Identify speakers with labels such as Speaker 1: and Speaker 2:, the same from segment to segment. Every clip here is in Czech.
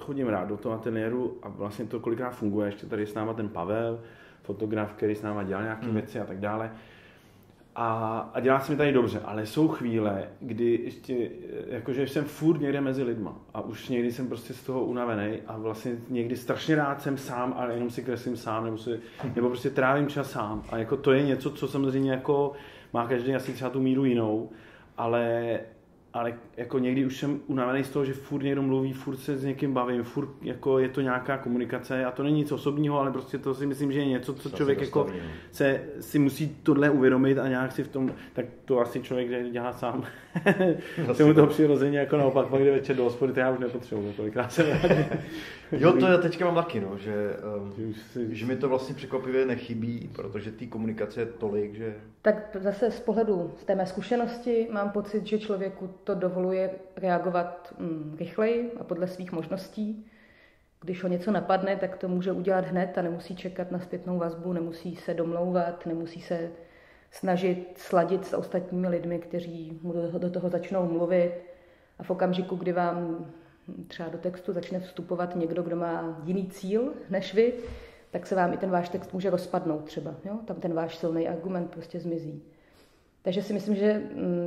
Speaker 1: chodím rád do toho ateliéru a vlastně to kolikrát funguje. Ještě tady s náma ten Pavel, fotograf, který s náma dělal nějaké věci a tak dále. A dělá se mi tady dobře, ale jsou chvíle, kdy ještě, jakože jsem furt někde mezi lidma a už někdy jsem prostě z toho unavený a vlastně někdy strašně rád jsem sám, ale jenom si kreslím sám, nebo prostě trávím čas sám a jako to je něco, co samozřejmě jako má každý asi třeba tu míru jinou, ale jako někdy už jsem unavený z toho, že furt někdo mluví, furt se s někým bavím, furt jako je to nějaká komunikace a to není nic osobního, ale prostě to si myslím, že je něco, co člověk jako si musí tohle uvědomit a nějak si v tom, tak to asi člověk dělá sám. Se mu to přirozeně jako naopak, pak jde večer do hospody, to já už nepotřebuji, kolikrát jsem
Speaker 2: Jo, to já teďka mám taky, no, že mi to vlastně překvapivě nechybí, protože té komunikace je tolik, že...
Speaker 3: Tak zase z pohledu z té mé zkušenosti mám pocit, že člověku to dovoluje reagovat rychleji a podle svých možností. Když ho něco napadne, tak to může udělat hned a nemusí čekat na zpětnou vazbu, nemusí se domlouvat, nemusí se snažit sladit s ostatními lidmi, kteří mu do toho začnou mluvit. A v okamžiku, kdy vám třeba do textu začne vstupovat někdo, kdo má jiný cíl než vy, tak se vám i ten váš text může rozpadnout třeba. Jo? Tam ten váš silný argument prostě zmizí. Takže si myslím, že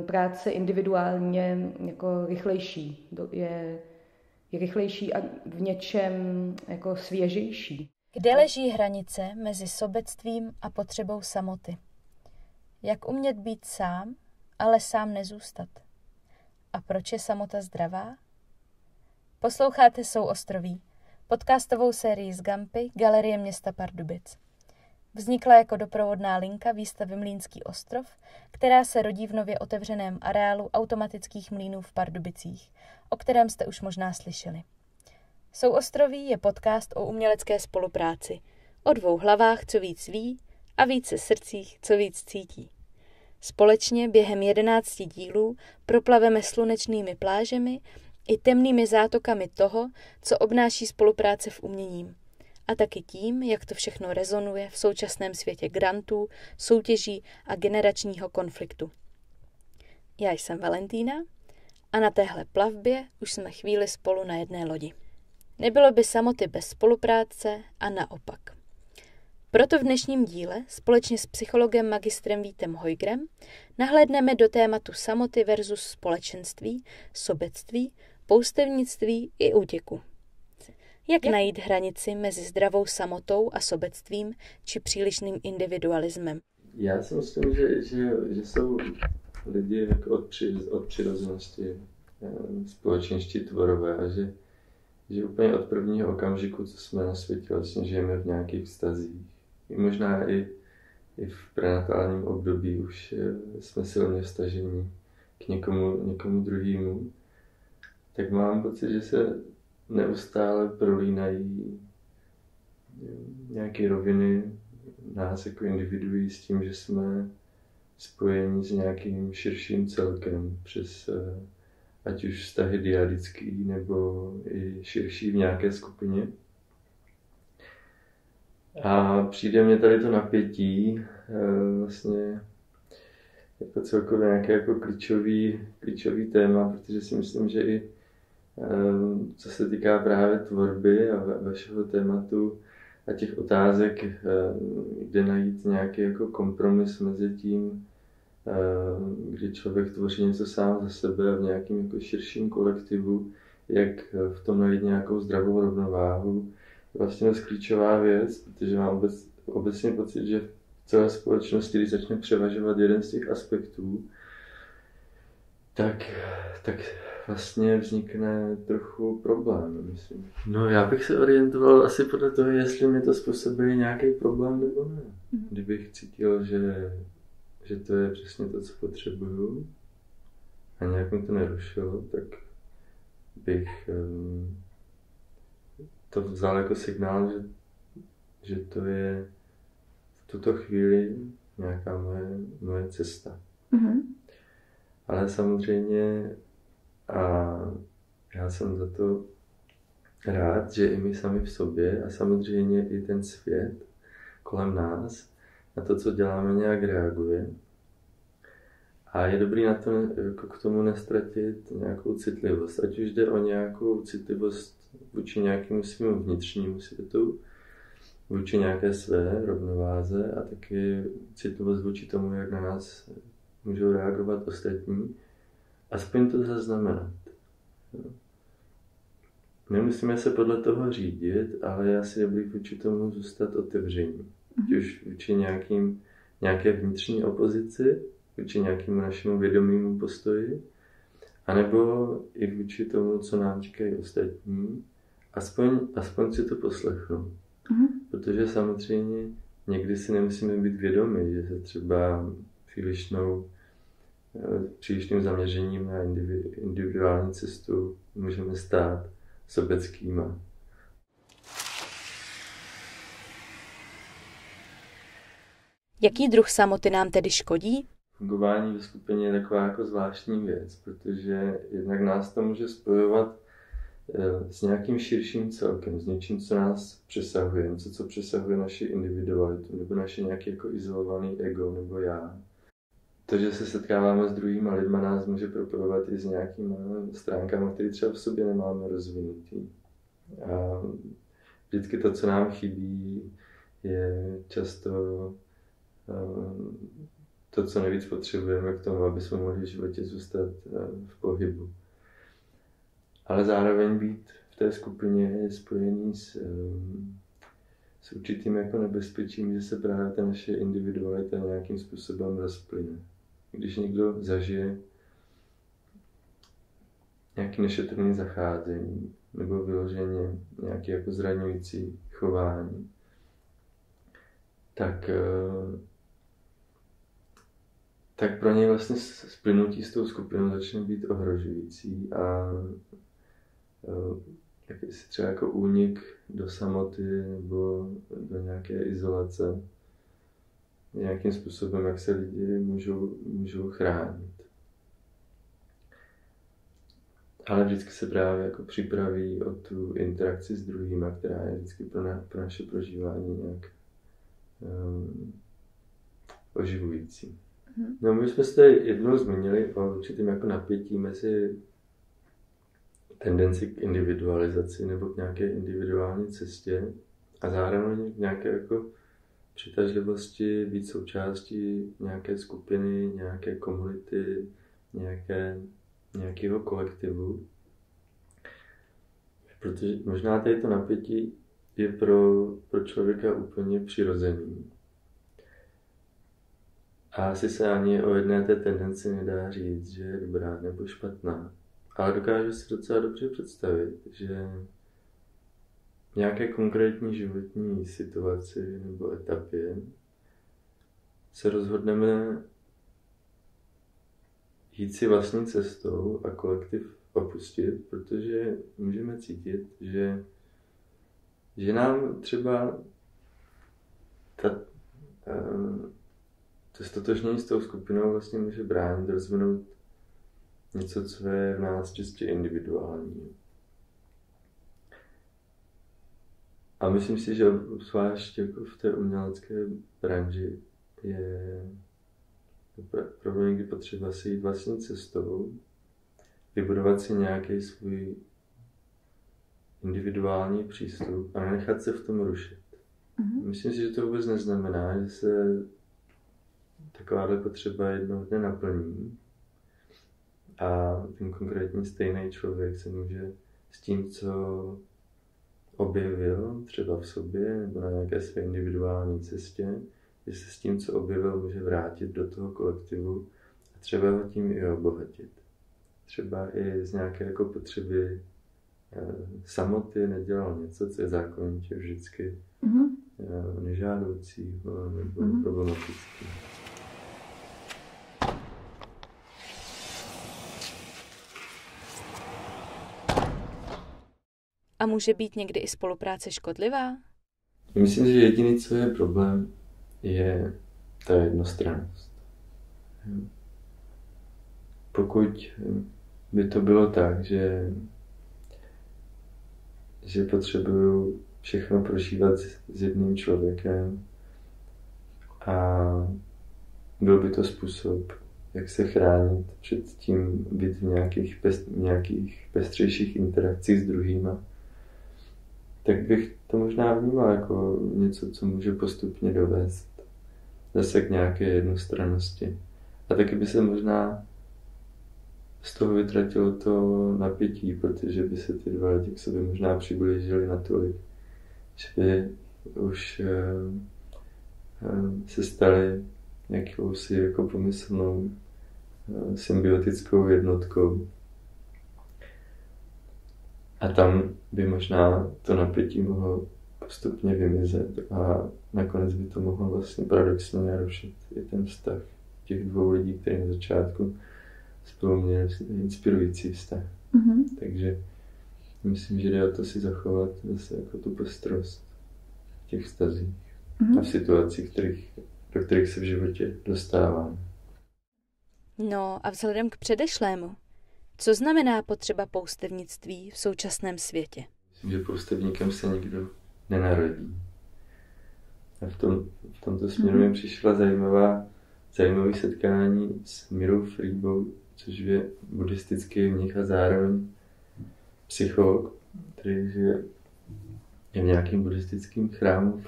Speaker 3: práce individuálně jako rychlejší je rychlejší a v něčem jako svěžejší.
Speaker 4: Kde leží hranice mezi sobectvím a potřebou samoty? Jak umět být sám, ale sám nezůstat? A proč je samota zdravá? Posloucháte Souostroví, podcastovou sérii z Gampy Galerie města Pardubic. Vznikla jako doprovodná linka výstavy Mlýnský ostrov, která se rodí v nově otevřeném areálu automatických mlýnů v Pardubicích, o kterém jste už možná slyšeli. Souostroví je podcast o umělecké spolupráci, o dvou hlavách, co víc ví, a více srdcích, co víc cítí. Společně během 11 dílů proplaveme slunečnými plážemi i temnými zátokami toho, co obnáší spolupráce v umění. A taky tím, jak to všechno rezonuje v současném světě grantů, soutěží a generačního konfliktu. Já jsem Valentína a na téhle plavbě už jsme chvíli spolu na jedné lodi. Nebylo by samoty bez spolupráce a naopak. Proto v dnešním díle společně s psychologem magistrem Vítem Hojgrem nahlédneme do tématu samoty versus společenství, sobectví, poustevnictví i útěku. Jak najít hranici mezi zdravou samotou a sobectvím či přílišným individualismem?
Speaker 5: Já si myslím, že jsou lidi jako od přirozenosti společenští tvorové a že úplně od prvního okamžiku, co jsme na světě, vlastně žijeme v nějakých vztazích. Možná i v prenatálním období už jsme silně vztažení k někomu druhému. Tak mám pocit, že se neustále prolínají nějaké roviny nás jako individuí s tím, že jsme spojeni s nějakým širším celkem přes ať už vztahy dyadický nebo i širší v nějaké skupině. A přijde mně tady to napětí vlastně jako celkově nějaké jako klíčový téma, protože si myslím, že i co se týká právě tvorby a vašeho tématu a těch otázek, kde najít nějaký jako kompromis mezi tím, kdy člověk tvoří něco sám za sebe a v nějakém jako širším kolektivu, jak v tom najít nějakou zdravou rovnováhu, je vlastně dost klíčová věc, protože mám obecně pocit, že v celé společnosti, když začne převažovat jeden z těch aspektů, tak vlastně vznikne trochu problém, myslím. No, já bych se orientoval asi podle toho, jestli mi to způsobuje nějaký problém nebo ne. Kdybych cítil, že to je přesně to, co potřebuju a nějak mi to nerušilo, tak bych to vzal jako signál, že to je v tuto chvíli nějaká moje cesta. Mm-hmm. Ale samozřejmě a já jsem za to rád, že i my sami v sobě a samozřejmě i ten svět kolem nás na to, co děláme, nějak reaguje. A je dobrý na to, jako k tomu nestratit nějakou citlivost. Ať už jde o nějakou citlivost vůči nějakému svému vnitřnímu světu, vůči nějaké své rovnováze a taky citlivost vůči tomu, jak na nás můžou reagovat ostatní. Aspoň to zaznamenat. Nemusíme se podle toho řídit, ale je asi dobrý vůči tomu zůstat otevření. Ať už vůči nějaké vnitřní opozici, vůči nějakému našemu vědomému postoji, anebo i vůči tomu, co nám říkají ostatní, aspoň si to poslechnout. Protože samozřejmě někdy si nemusíme být vědomi, že se třeba přílišným zaměřením na individuální cestu můžeme stát sobeckýma.
Speaker 4: Jaký druh samoty nám tedy škodí?
Speaker 5: Fungování ve skupině je taková jako zvláštní věc, protože jednak nás to může spojovat s nějakým širším celkem, s něčím, co nás přesahuje, něco, co přesahuje naši individualitu, nebo naše nějaký jako izolovaný ego, nebo já. To, že se setkáváme s druhýma lidma, nás může propojovat i s nějakýma stránkami, které třeba v sobě nemáme rozvinutý. A vždycky to, co nám chybí, je často to, co nejvíc potřebujeme k tomu, aby jsme mohli v životě zůstat v pohybu. Ale zároveň být v té skupině je spojený s určitým jako nebezpečím, že se právě ta naše individualita nějakým způsobem rozplyne. Když někdo zažije nějaké nešetrné zacházení nebo vyloženě nějaké jako zraňující chování, tak pro něj vlastně splynutí s tou skupinou začne být ohrožující a jakýsi třeba jako únik do samoty nebo do nějaké izolace nějakým způsobem, jak se lidi můžou chránit. Ale vždycky se právě jako připraví o tu interakci s druhýma, která je vždycky pro naše prožívání nějak oživující. No, my jsme se tady jednou zmínili o určitém jako napětí mezi tendenci k individualizaci nebo k nějaké individuální cestě a zároveň k nějaké jako přitažlivosti být součástí nějaké skupiny, nějaké komunity, nějakého kolektivu. Protože možná tady to napětí je pro člověka úplně přirozený. A asi se ani o jedné té tendenci nedá říct, že je dobrá nebo špatná. Ale dokážu si docela dobře představit, že v nějaké konkrétní životní situaci nebo etapě se rozhodneme jít si vlastní cestou a kolektiv opustit, protože můžeme cítit, že nám třeba to stotožnění s tou skupinou vlastně může bránit rozvinout něco, co je v nás čistě individuální. A myslím si, že zvlášť jako v té umělecké branži je opravdu někdy potřeba si jít vlastní cestou, vybudovat si nějaký svůj individuální přístup a nenechat se v tom rušit. Myslím si, že to vůbec neznamená, že se takováhle potřeba jednoho dne naplní a ten konkrétní stejný člověk se může s tím, co objevil třeba v sobě nebo na nějaké své individuální cestě, že se s tím, co objevil, může vrátit do toho kolektivu a třeba ho tím i obohatit. Třeba i z nějaké jako potřeby samoty nedělal něco, co je zákonitě vždycky nežádoucího nebo problematického.
Speaker 4: A může být někdy i spolupráce škodlivá?
Speaker 5: Myslím si, že jediný, co je problém, je ta jednostrannost. Pokud by to bylo tak, že potřebuju všechno prožívat s jedním člověkem a byl by to způsob, jak se chránit před tím být v nějakých pestřejších interakcích s druhýma, tak bych to možná vnímal jako něco, co může postupně dovést zase k nějaké jednostrannosti. A taky by se možná z toho vytratilo to napětí, protože by se ty dva lidi k sobě možná přiblížili natolik, že by už se stali jakousi jako pomyslnou symbiotickou jednotkou. A tam by možná to napětí mohlo postupně vymizet a nakonec by to mohlo vlastně paradoxně narušit i ten vztah těch dvou lidí, kteří na začátku spolu měli inspirující vztah. Takže myslím, že jde o to si zachovat zase jako tu pestrost v těch vztazích a v situacích, do kterých se v životě dostáváme.
Speaker 4: No a vzhledem k předešlému, co znamená potřeba poustevnictví v současném světě?
Speaker 5: Myslím, že poustevníkem se nikdo nenarodí. A v tomto směru mi přišla zajímavé setkání s Mirou Frýbou, což je buddhistický mnich a zároveň psycholog, který žije v nějakém buddhistickém chrámu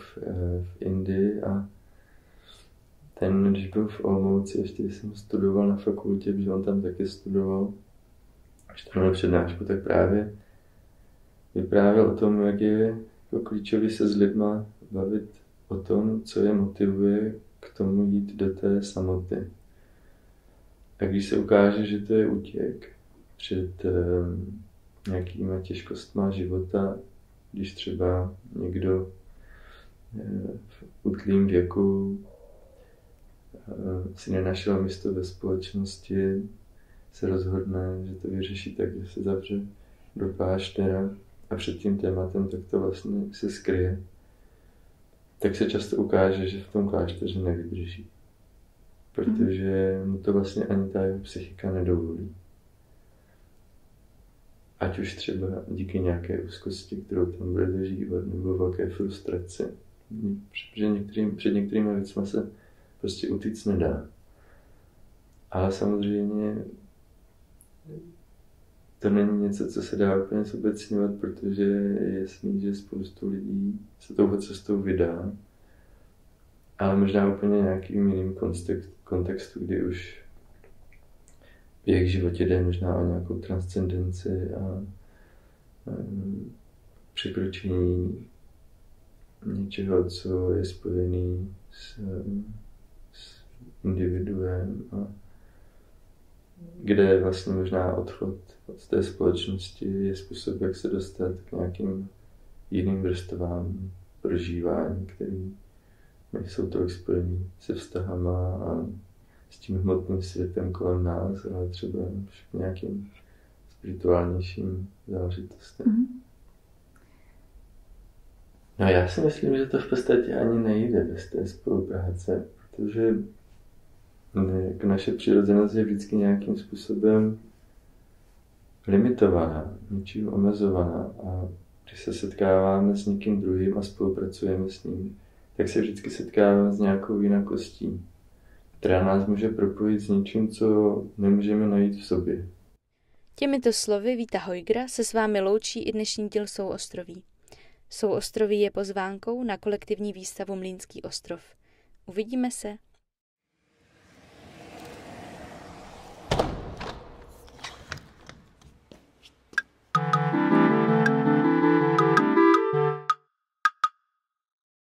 Speaker 5: v Indii a ten, když byl v Olomouci, ještě když jsem studoval na fakultě, protože on tam taky studoval, až tam měl přednášku, tak právě vyprávěl o tom, jak je jako klíčový se s lidma bavit o tom, co je motivuje k tomu jít do té samoty. A když se ukáže, že to je útěk před nějakýma těžkostma života, když třeba někdo v útlým věku si nenašel místo ve společnosti, se rozhodne, že to vyřeší tak, že se zavře do kláštera a před tím tématem tak to vlastně se skryje, tak se často ukáže, že v tom klášteře nevydrží. Protože mu to vlastně ani ta jeho psychika nedovolí. Ať už třeba díky nějaké úzkosti, kterou tam bude dožívat, nebo velké frustraci. Protože před některými věcmi se prostě utíct nedá. Ale samozřejmě to není něco, co se dá úplně zobecňovat, protože je jasný, že spoustu lidí se touhle cestou vydá. Ale možná úplně nějakým jiným kontextu, kdy už v jejich životě jde možná o nějakou transcendenci a překročení něčeho, co je spojený s individuem a kde vlastně možná odchod od té společnosti je způsob, jak se dostat k nějakým jiným vrstvám prožívání, který nejsou tolik spojený se vztahama a s tím hmotným světem kolem nás, ale třeba k nějakým spirituálnějším záležitostem. No já si myslím, že to v podstatě ani nejde bez té spolupráce, protože naše přirozenost je vždycky nějakým způsobem limitovaná, něčím omezovaná a když se setkáváme s někým druhým a spolupracujeme s ním, tak se vždycky setkáváme s nějakou jinakostí, která nás může propojit s něčím, co nemůžeme najít v sobě.
Speaker 4: Těmito slovy Víta Hojgra se s vámi loučí i dnešní díl Souostroví. Souostroví je pozvánkou na kolektivní výstavu Mlýnský ostrov. Uvidíme se.